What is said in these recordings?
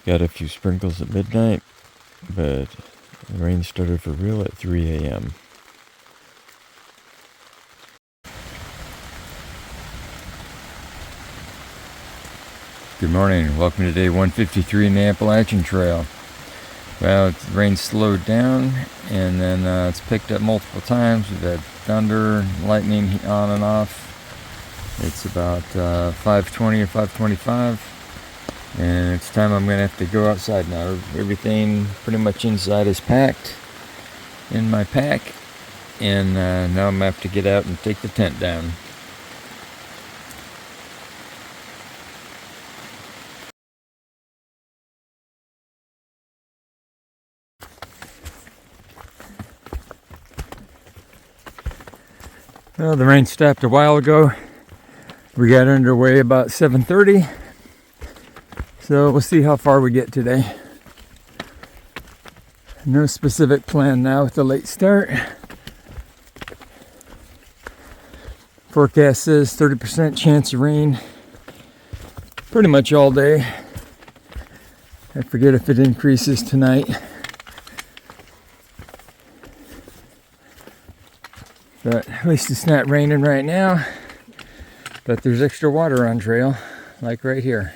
Got a few sprinkles at midnight, but the rain started for real at 3 a.m. Good morning. Welcome to day 153 in the Appalachian Trail. Well, the rain slowed down, and then it's picked up multiple times. We've had thunder, lightning on and off. It's about 5:20 or 5:25. And it's time I'm going to have to go outside now. Everything pretty much inside is packed in my pack. And now I'm going to have to get out and take the tent down. Well, the rain stopped a while ago. We got underway about 7:30. So we'll see how far we get today. No specific plan now with the late start. Forecast says 30% chance of rain pretty much all day. I forget if it increases tonight. But at least it's not raining right now. But there's extra water on trail, like right here.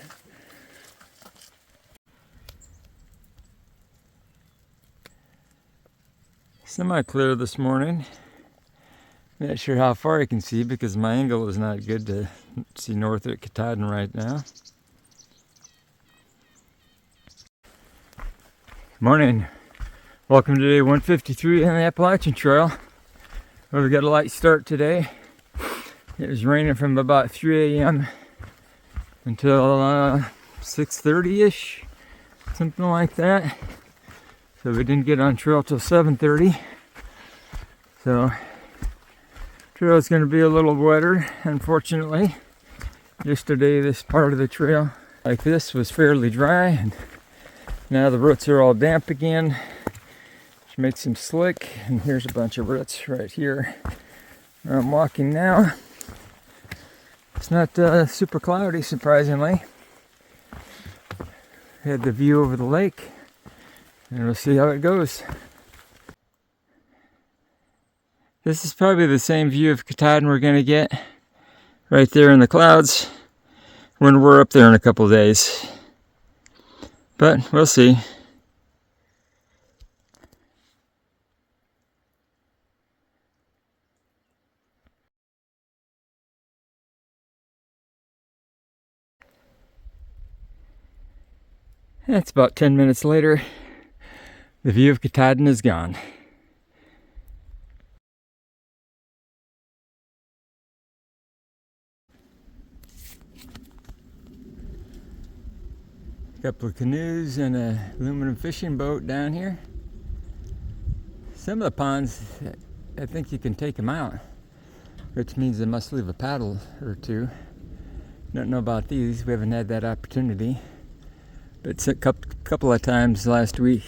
Semi-clear this morning. Not sure how far I can see because my angle is not good to see north at Katahdin right now. Morning. Welcome to day 153 on the Appalachian Trail. Well, we got a light start today. It was raining from about 3 a.m. until 6:30-ish, something like that. So we didn't get on trail till 7:30. So trail is going to be a little wetter, unfortunately. Yesterday, this part of the trail like this was fairly dry, and now the roots are all damp again, which makes them slick. And here's a bunch of roots right here where I'm walking now. It's not super cloudy, surprisingly. Had the view over the lake, and we'll see how it goes. This is probably the same view of Katahdin we're going to get right there in the clouds when we're up there in a couple of days. But we'll see. It's about 10 minutes later. The view of Katahdin is gone. A couple of canoes and an aluminum fishing boat down here. Some of the ponds, I think you can take them out, which means they must leave a paddle or two. Don't know about these. We haven't had that opportunity. But a couple of times last week,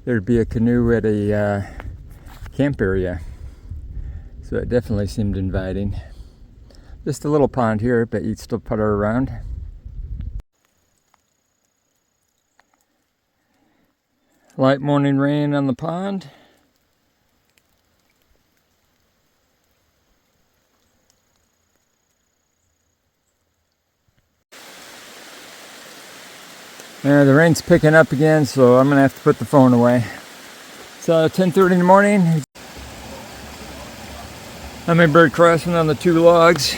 there'd be a canoe at a camp area. So it definitely seemed inviting. Just a little pond here, but you'd still putter around. Light morning rain on the pond. The rain's picking up again, so I'm gonna have to put the phone away. It's 10:30 in the morning. Hummingbird crossing on the two logs.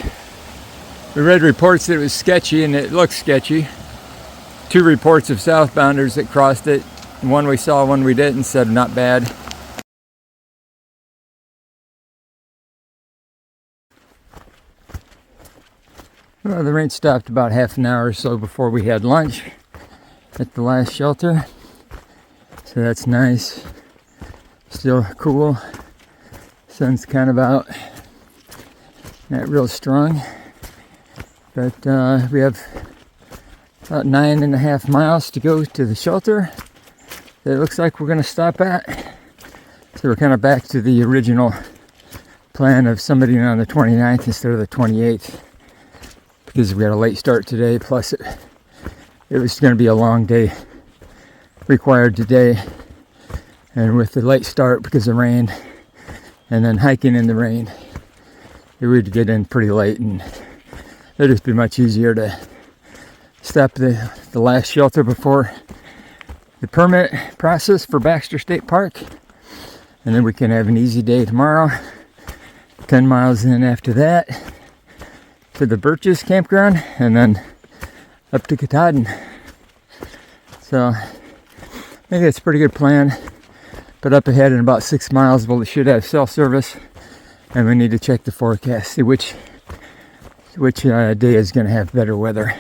We read reports that it was sketchy, and it looked sketchy. Two reports of southbounders that crossed it. One we saw, one we didn't, said not bad. Well, the rain stopped about half an hour or so before we had lunch at the last shelter, so that's nice. Still cool. Sun's kind of out, not real strong, but we have about 9.5 miles to go to the shelter that it looks like we're going to stop at. So we're kind of back to the original plan of somebody on the 29th instead of the 28th, because we got a late start today, plus it was going to be a long day required today. And with the late start because of rain, and then hiking in the rain, it would get in pretty late, and it'd just be much easier to stop the last shelter before the permit process for Baxter State Park. And then we can have an easy day tomorrow. 10 miles in after that to the Birches campground, and then up to Katahdin. So I think that's a pretty good plan. But up ahead in about 6 miles, well, it should have cell service, and we need to check the forecast, see which day is going to have better weather.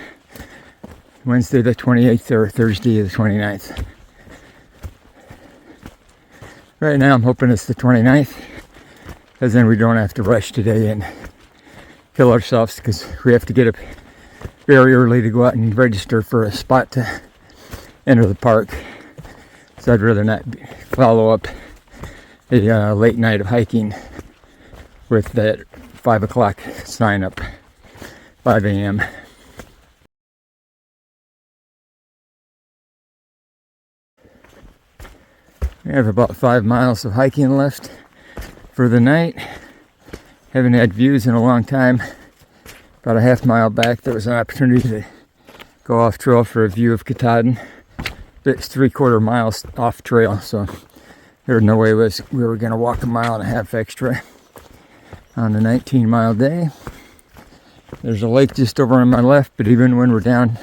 Wednesday the 28th or Thursday the 29th. Right now I'm hoping it's the 29th, because then we don't have to rush today and kill ourselves, because we have to get up very early to go out and register for a spot to enter the park. So I'd rather not follow up a late night of hiking with that 5 o'clock sign up, 5 a.m. We have about 5 miles of hiking left for the night. Haven't had views in a long time. About a half mile back, there was an opportunity to go off trail for a view of Katahdin. It's 3/4 miles off trail, so there was no way we were going to walk a mile and a half extra on a 19-mile day. There's a lake just over on my left, but even when we're down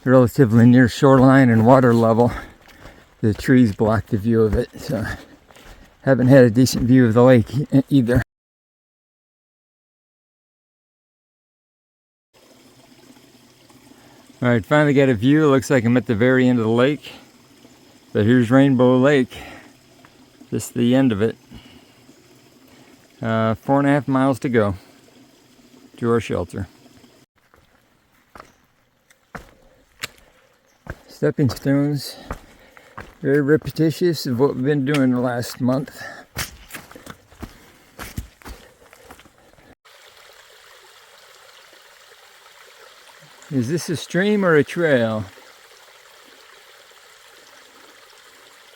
relatively near shoreline and water level, the trees block the view of it, so haven't had a decent view of the lake either. Alright, finally got a view. It looks like I'm at the very end of the lake. But here's Rainbow Lake. Just the end of it. 4.5 miles to go to our shelter. Stepping stones. Very repetitious of what we've been doing the last month. Is this a stream or a trail?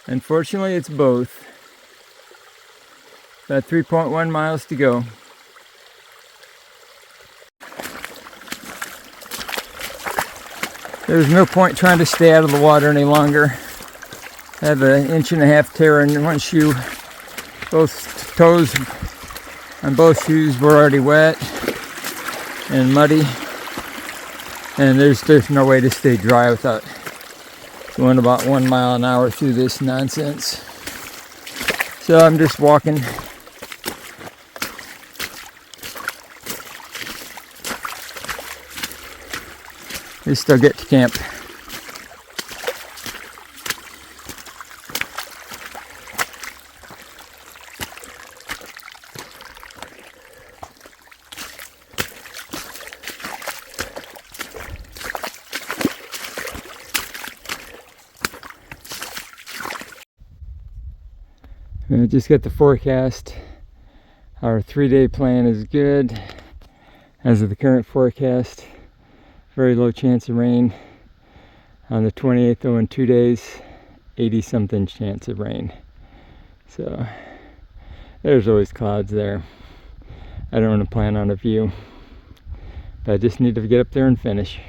Unfortunately, it's both. About 3.1 miles to go. There's no point trying to stay out of the water any longer. I have an 1.5 inch tear in one shoe. Both toes on both shoes were already wet and muddy. And there's no way to stay dry without going about 1 mile an hour through this nonsense. So I'm just walking. We still get to camp. I just got the forecast. Our 3-day plan is good. As of the current forecast, very low chance of rain. On the 28th, though, in 2 days, 80-something chance of rain. So there's always clouds there. I don't want to plan on a view, but I just need to get up there and finish.